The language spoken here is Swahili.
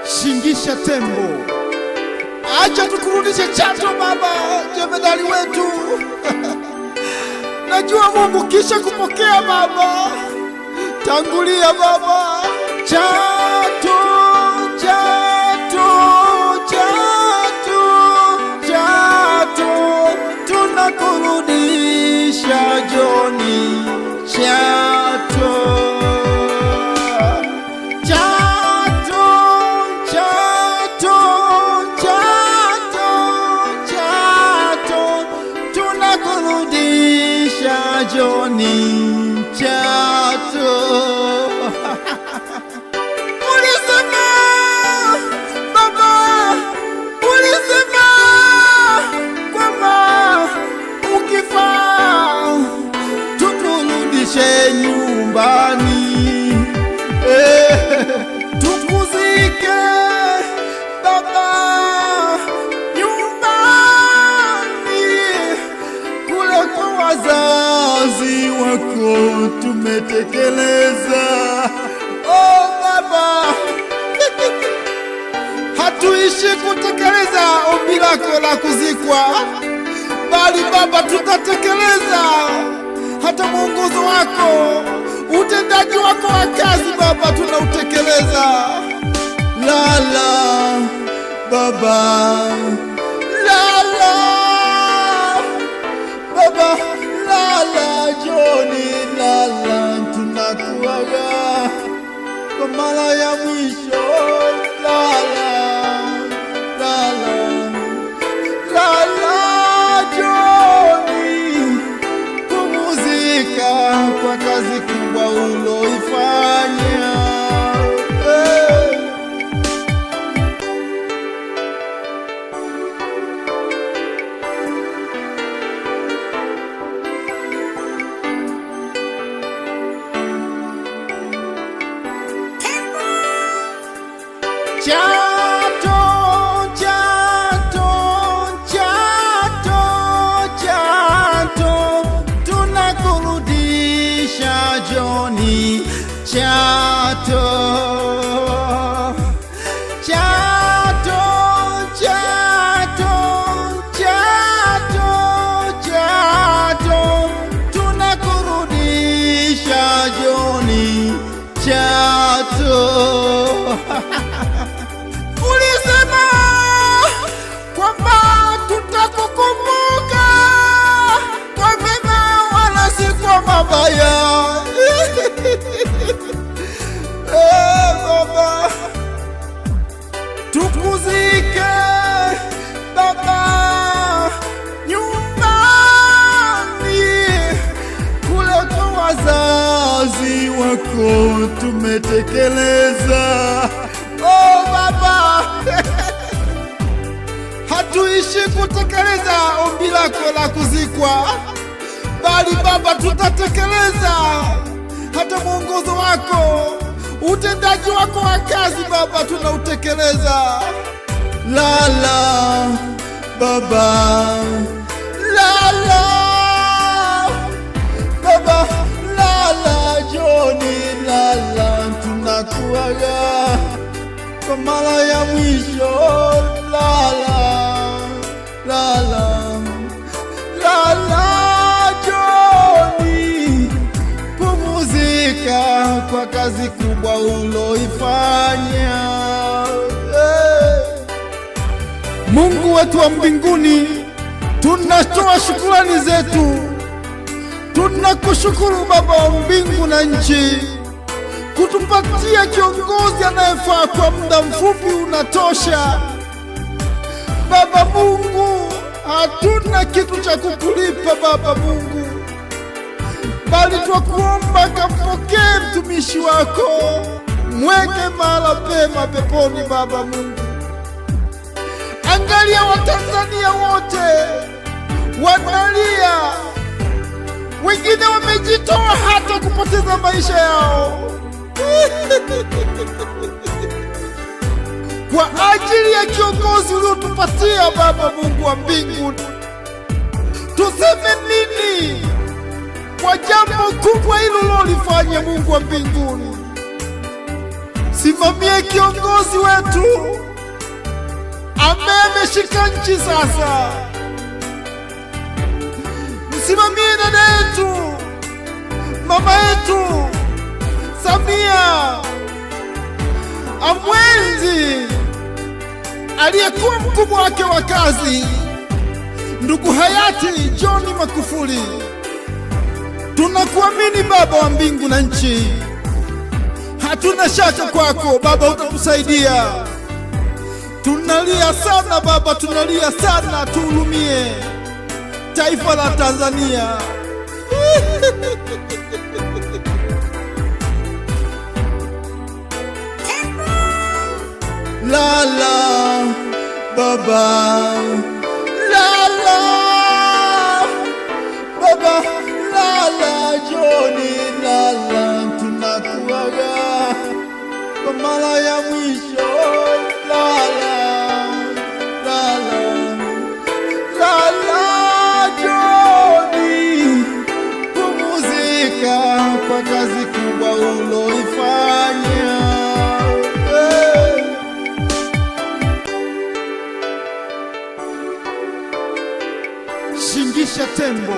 Shingisha tembo, acha tukurudishe Chato Baba, jemedali wetu. Najua Mungu kisha kupokea Baba, tangulia Baba. Chato, Chato, Chato, Chato, tunakurudisha Joni Chato. Joni Chato. Ulisema Baba, ulisema kwamba ukifa tukurudishe nyumbani, tukuzike Baba nyumbani kule kwa wazazi wako tumetekeleza. Oh Baba, hatuishi kutekeleza ombi lako la kuzikwa, bali Baba tutatekeleza hata mwongozo wako, utendaji wako wa kazi Baba tunautekeleza. Lala Baba, lala Baba, lala Joni, lala, tunakuaga kwa mara ya mwisho. Lala, lala, lala Joni, pumzika kwa kazi kubwa uloifanya. Chato, Chato, Chato, Chato, tunakurudisha Joni Chato. Chato, Chato, Chato, Chato, tunakurudisha Joni Chato. Ulisema kwamba tutakukumbuka kwa mema wala si kwa mabaya. Baba, tukuzike Baba nyumbani kule kwa wazazi wako tumetekeleza. Oh Baba, hatuishi kutekeleza ombi lako la kuzikwa, bali Baba tutatekeleza hata mwongozo wako, utendaji wako wa kazi Baba tunautekeleza. Lala Baba, lala Baba, lala Joni, lala, tunakuaga kwa mara ya mwisho. Lala, lala, lala Joni, pumzika kwa kazi kubwa uloifanya. Mungu wetu wa mbinguni, tunatoa shukrani zetu. Tunakushukuru Baba wa mbingu na nchi kutupatia kiongozi anayefaa kwa muda mfupi unatosha. Baba Mungu, hatuna kitu cha kukulipa Baba Mungu, bali twakuomba kampokee mtumishi wako, mweke mahala pema peponi Baba Mungu. Angalia Watanzania wote wanalia, wengine wamejitoa hata kupoteza maisha yao kwa ajili ya kiongozi uliotupatia Baba Mungu wa mbinguni. Tuseme nini kwa jambo kubwa hilo ulilofanya Mungu wa mbinguni? Msimamie kiongozi wetu ambaye ameshika nchi sasa. Msimamie dada yetu, mama yetu Samia. Amwenzi aliyekuwa mkubwa wake wa kazi, ndugu hayati John Magufuli. Tunakuamini Baba wa mbingu na nchi, hatuna shaka kwako Baba, utatusaidia. Tunalia sana Baba, tunalia sana, tuhurumie taifa la Tanzania. Lala Baba, lala Baba, lala Joni, lala, tunakuaga kwa mara ya mwisho. Lala, lala, lala Joni, pumzika kwa kazi kubwa uloifanya. Shingisha tembo.